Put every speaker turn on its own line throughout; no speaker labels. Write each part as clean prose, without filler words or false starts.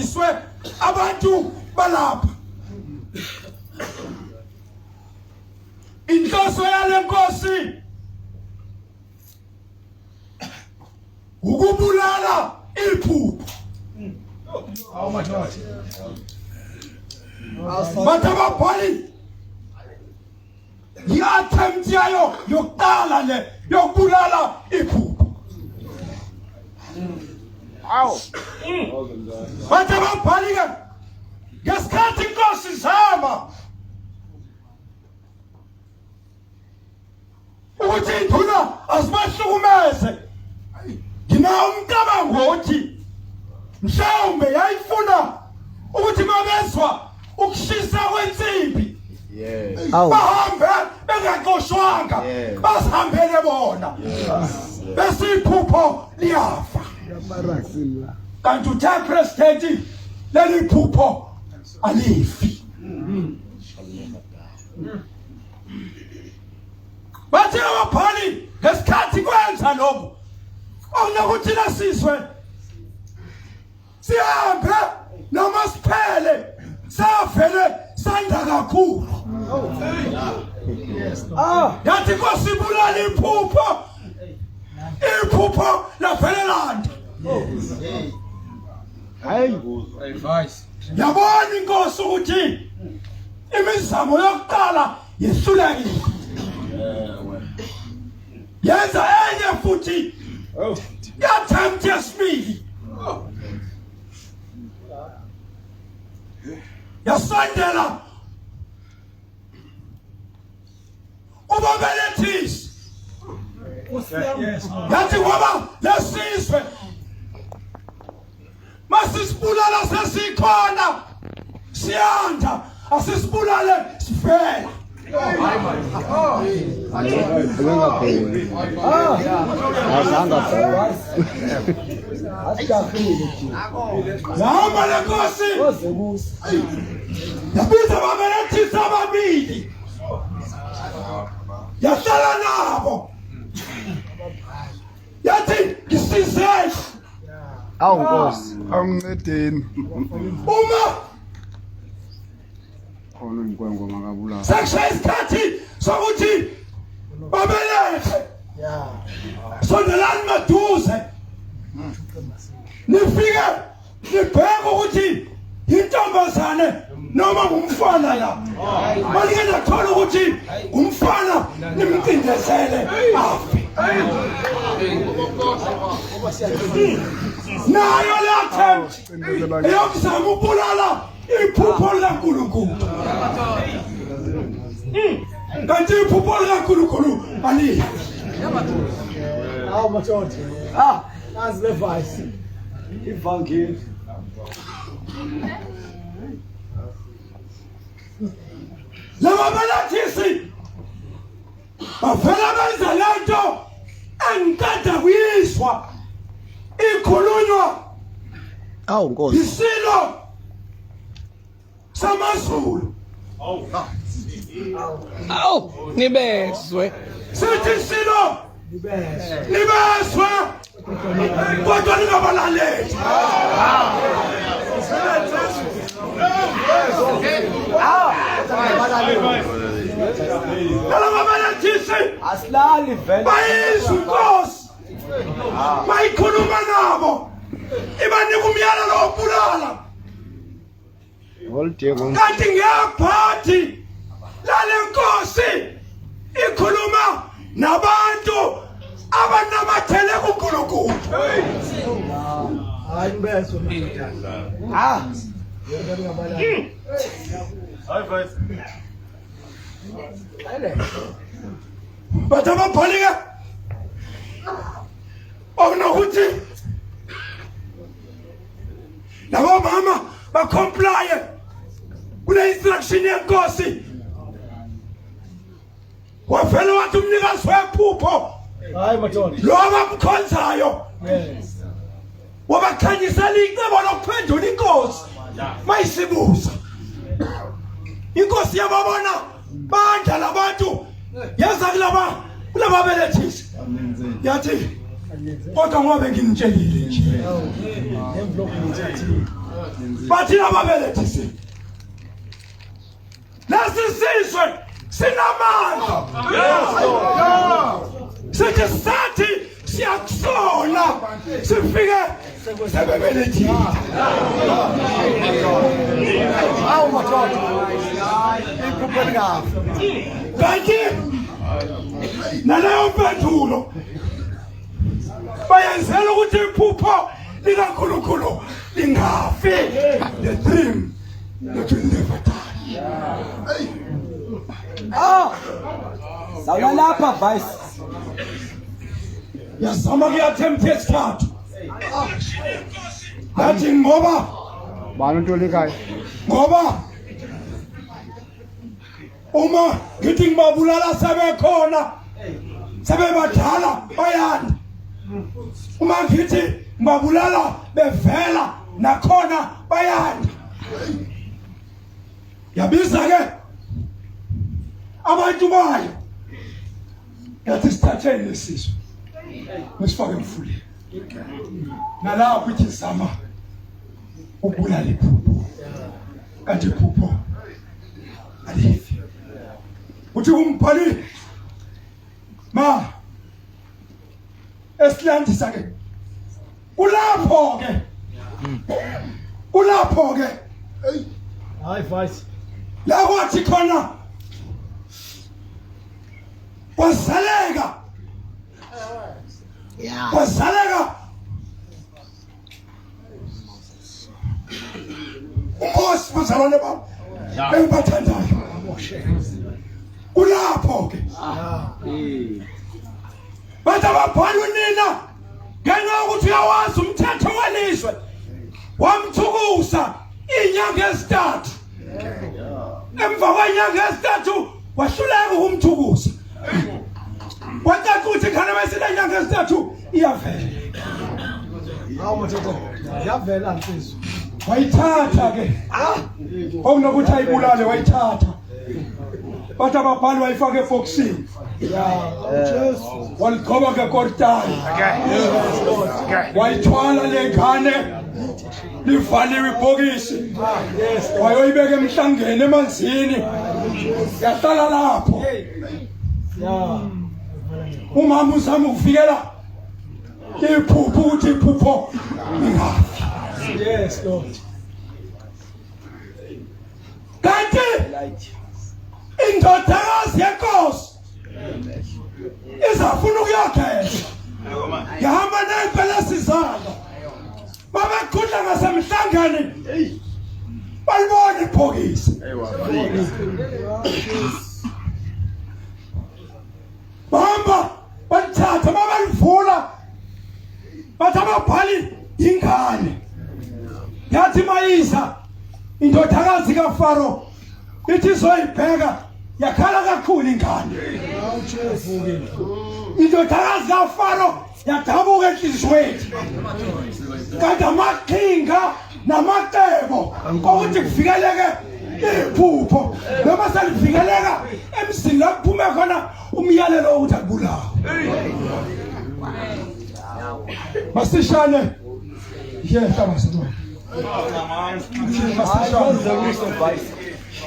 bafundiswe abantu balapha. Inhloso yale nkosi ukubulala iphupho. Bathi ababhali i-attempt yayo yokuqala le yokubulala iphupho. Bathi ababhali ke ngesikhathi inkosi zama ukuthi induna asibahlukumeze, nginawo umcabango othi mhlawumbe yayifuna ukuthi mabezwa ukushisa kwensimbi bahambe bengaxoshwanga basihambele bona bese iphupho liyafa. Kanti uthe president leli phupho alifi. Bathi ababhali ngesikhathi kwenza lokho okunokuthi nasizwe sihambe noma siphele savele sanda kakhulu. Yathi inkosi ibulala iphupho, iphupho lavelelanda. Yabona inkosi ukuthi imizamo yokuqala yehlulekile. Yenza enye futhi yathamthi yesibili. Yasondela ubabelethisi. Yathi ngoba lesizwe masisibulala sesikhona siyanda, asisibulale sifela. Nahamba le nkosi yabiza ababelethisi ababili, yahlala nabo, yathi ngisizeni.
Nkosi awuncedeni
Uma
khona inkwenkwe makabulala
sekushaye isikhathi sokuthi babelethe, sondelani maduze nifike nibheke ukuthi intombazane noma ngumfana la. Malike nathola ukuthi umfana nimcindezele afi. Nayo le attempt eyokuzama ukubulala iphupho likaNkulunkulu. Kanti iphupho likaNkulunkulu alifi.
Hawu mathonje. Nazi le vice. Ivangeli.
Laba balathisi bavela benza lento engikade kuyiswa ikhulunywa
Nkosi
isilo samaZulu.
Nibezwe
Sithi isilo libeswe kodwa lingabalaleli. Laba balathisi
Asilali vele.
bayizwa inkosi bayikhuluma nabo ibanika umyalelo wokubulala. Kanti ngeyaphathi lale nkosi ikhuluma nabantu abanamathele kuNkulunkulu.
Hayi beso.
Bathi ababhali ke okunokuthi labo mama bacomplye kule instruction yenkosi. Wavele wathi umnikazi wephupho
Hayi mathonje.
lo abamkhonzayo
Yes.
wabakhanyisela icebo lokuphendula inkosi mayisibuza. Inkosi yababona bandla labantu yaza kulaba belethisi yathi kodwa ngoba nginitshelile nje
Mhlophe ngithathile.
bathi ababelethisi nasisizwe sinamandla sithi sathi siyakusona sifike sebebelethile
Awu madoda. Iphupho likafa.
kanti naleyo mpendulo bayenzela ukuthi iphupho likaNkulunkulu lingafi, the dream that will never die.
Sawula lapha vice.
Yazama kuyathemba esithathu yathi ngoba
Bani untolekayo?
uma ngithi ngibabulala sebekhona sebebadala bayanda, uma ngithi ngibabulala bevela nakhona bayanda. Yabiza ke abantu bayo yathi sithatheni lesizwe mesifake emfuleni nalapho ithi zama ukubulala iphupho, kanti iphupho alifi. Uthi umbhali ma esilandisa ke kulapho ke
Hayi vice.
la kwathi khona kwazaleka uMose bazalwane bami engibathandayo kulapho ke bathi ababhali unina ngenxa yokuthi uyawazi umthetho welizwe wamthukusa inyanga ezintathu. Emva kwenyanga ezintathu wahluleka ukumthukusa. Kwathi ukuthi khona besile inyanga ezintathu iyavela.
Awu madoda. Yavela nsizwe.
Wayithatha ke okunokuthi ayibulale wayithatha bathi ababhali wayifaka ebokisini waligcoba ngekortayi wayithwala lengane livaliwe ibhokisi wayoyibeka emhlangeni emanzini yahlala lapho. Umama uzama ukuvikela iphupho ukuthi iphupho lingafi.
Yes Lord.
Kanti indodakazi yenkosi izafuna ukuyogeza yahamba ney'mpelesi zayo babekhudla ngasemhlangeni balibona ibhokisi bahamba balithatha babalivula bathi ababhali ingane yathi mayiza indodakazi kaFaro ithi izoyibheka yakhala kakhulu ingane. Indodakazi kaFaro yadabuka enhliziyweni kanti amaqhinga namacebo ukuthi kuvikeleke iphupho noma selivikeleka emzini lapho kuphume khona umyalelo ukuthi akubulawa. Masishane yehla masidwe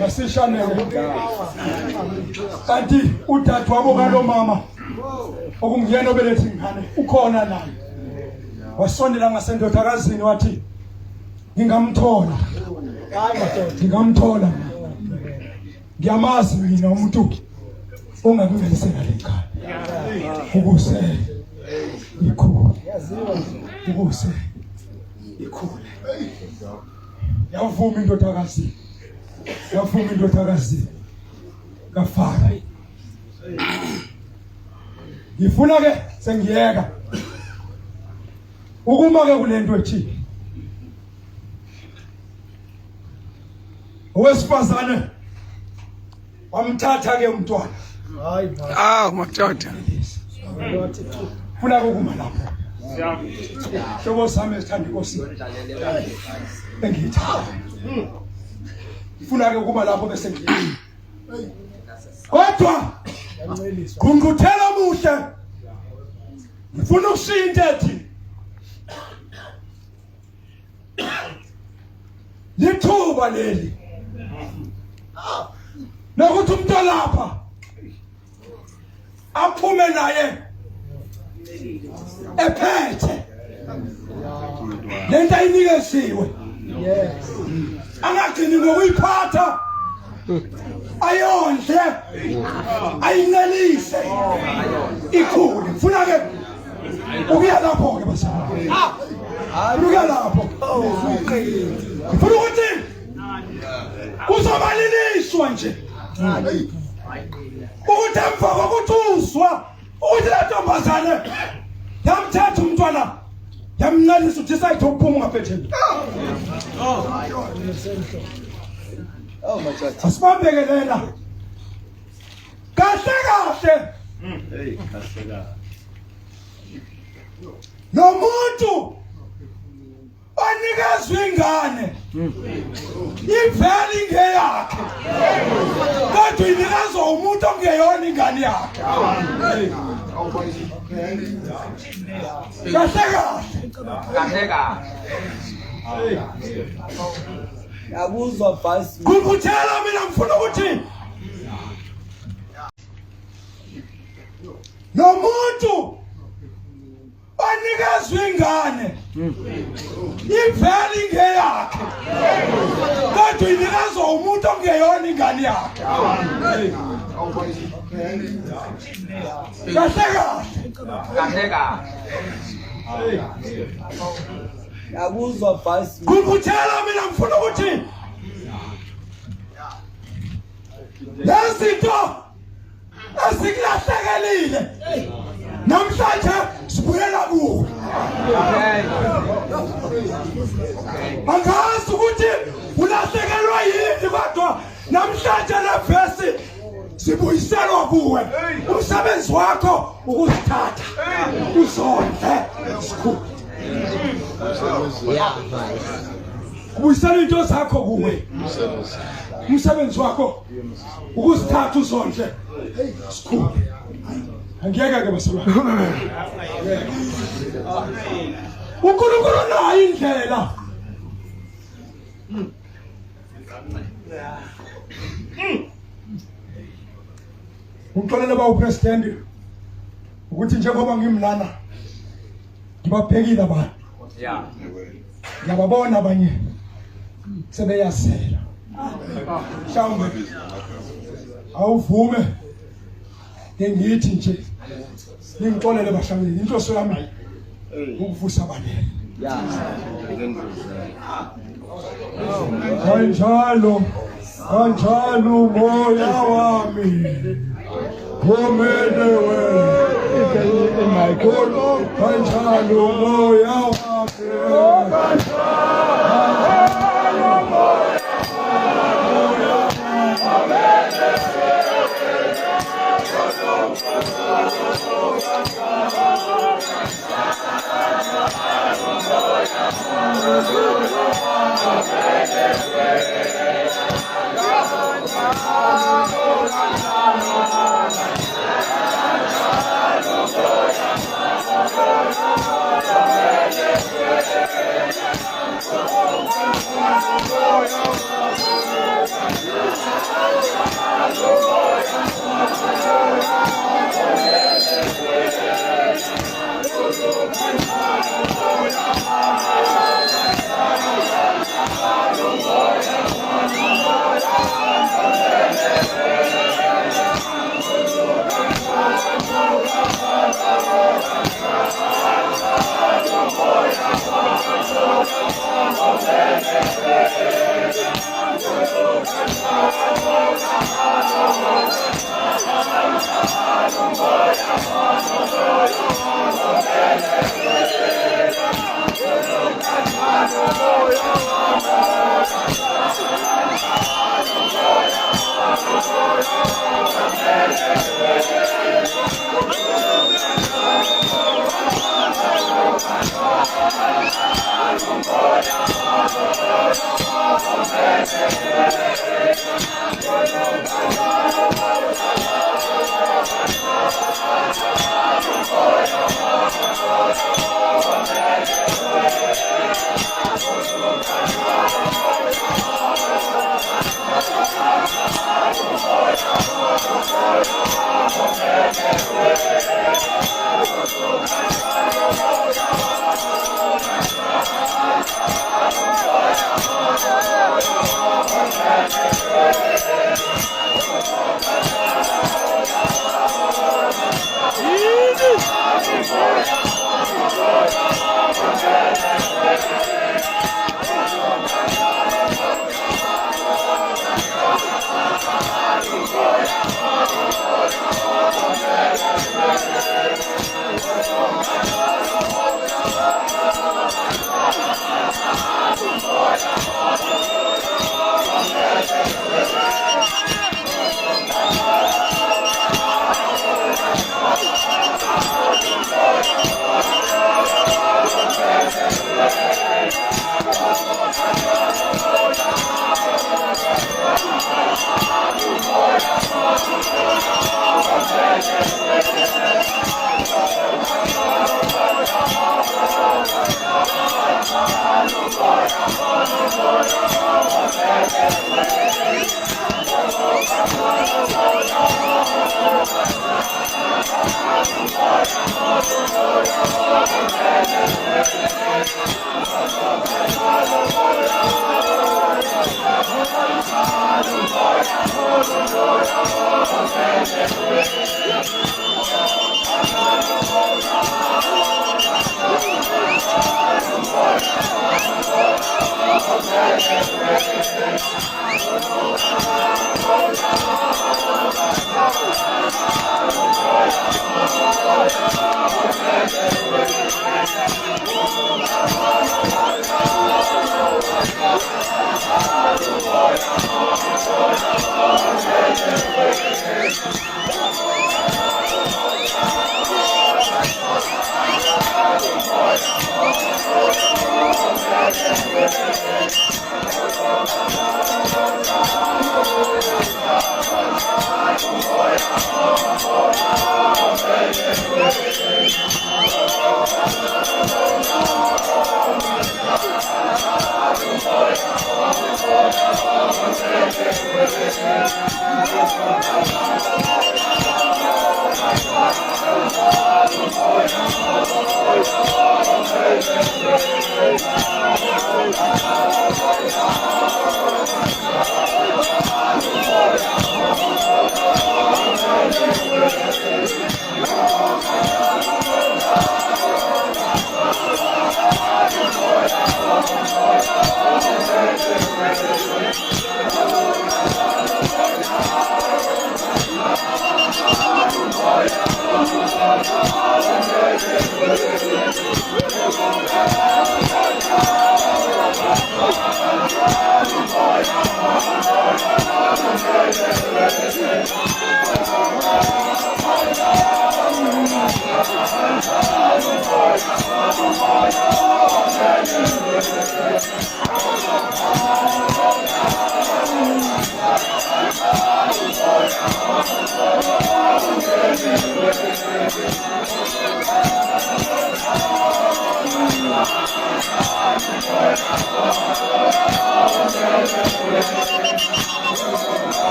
masishane kanti udade wabo kalo mama okungiyena obelethe ingane ukhona naye wasondela ngasendodakazini wathi ngingamthola.
Hayi madoda.
Ngingamthola ngiyamazi mina umuntu ongakuvelisela lekhaya ukuse ikhulu ukuse ikhulu yavuma indodakazi kaFaro. Ngifuna ke sengiyeka ukuma ke kulento ethi owesifazane wamthatha ke umntwana.
Hayi vice.
Madoda.
Funa ukuma lapho hlobo sami esithanda inkosi engiyithanda. Funa ke ukuba lapho bese ngiya kodwa
Yanceliswa.
ngungquthela omuhle ngifuna ukushintsha ethi lithuba leli nokuthi umuntu olapha aphume naye ephethe lento ayinikeziwe angagcini ngokuyiphatha ayondle ayinelise ikhule ngifuna ke ukuya lapho ke basana ukuya lapho ngifuna ukuthi uzobaliliswa nje ukuthi emva kokuthi uzwa ukuthi la ntombazane yamthatha umntwana yamnalisa ukuthi sayithe ukuphuma ngaphetheni asibambekelela kahle kahle nomuntu onikezwe ingane ivele ingeyakhe kodwa inikezwa umuntu ongeyona ingane yakhe kahle
Yakuzwa bhasi.
kumbuthela mina ngifuna ukuthi nomuntu onikezwe ingane ivele ingeyakhe kodwa inikezwa umuntu ongeyona ingane yakhe kahle
Yakuzwa bhasi.
kumbuthela mina ngifuna ukuthi lezinto ezikulahlekelile namhlanje sibuyela kuwe angazi ukuthi ulahlekelwa yini kodwa namhlanje le vesi sibuyiselwa kuwe umsebenzi wakho ukusithatha uzondle sikhulu kubuyisela into zakho kuwe umsebenzi wakho ukusithatha uzondle sikhulu angiyeke ke basebenzi uNkulunkulu nayo indlela ngixolele ba upresident ukuthi njengoba ngimlana ngibabhekile abantu ngiyababona abanye sebeyazela mhlawumbe awuvume ngithi nje ngixolele bahlangene inhloso yami ukuvusa abanele kanjalo moya wami umelewe kanjalo moya wami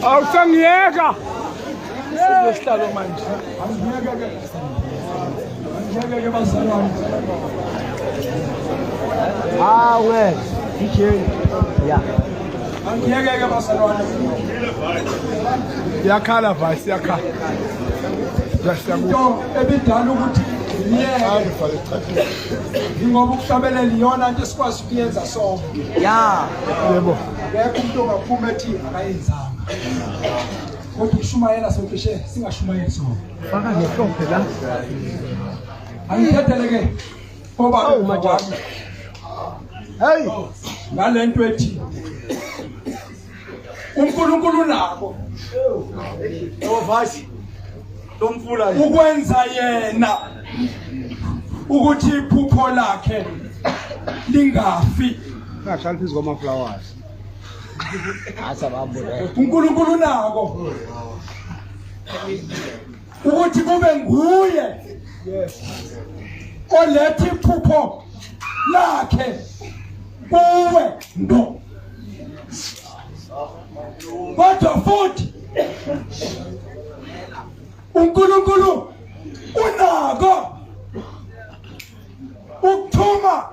Awusangiyeka. Sihlalo manje.
Angiyeke bazalwane.
Awe, DJ. Yeah.
Angiyeke bazalwane.
Yakhala vice yakhala.
Into ebidala ukuthi ngoba ukuhlabelela iyona nje sikwazi ukuyenza sonke.
Yeah.
Yebo.
Akekho umuntu ongaphuma ethi akayenzanga. Kodwa ushumayela sokushe singashumayeli sonke.
Faka ngehlombe la.
Angithetheleke ngoba
majani. Hey,
ngalento ethi uNkulunkulu nako ukwenza yena ukuthi iphupho lakhe lingafi.
Ngahlala phezu kwama-flowers.
uNkulunkulu nako ukuthi kube nguye oletha iphupho lakhe kuwe ndo. Kodwa futhi uNkulunkulu unako ukuthuma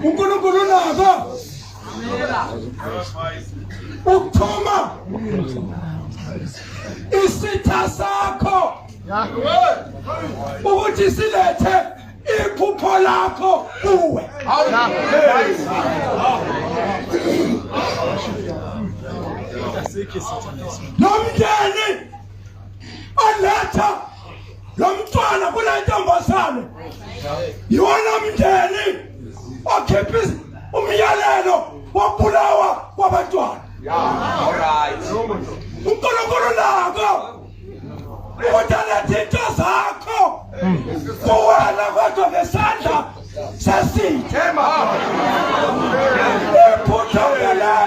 uNkulunkulu nako ukuthuma isitha sakho ukuthi silethe iphupho lakho kuwe. Nomndeni oletha lomntwana kule ntombazane yiwona mndeni okhipha umyalelo wobulawa kwabantwana. uNkulunkulu nako ukuthi alethe into zakho kuwena kodwa ngesandla sesithe.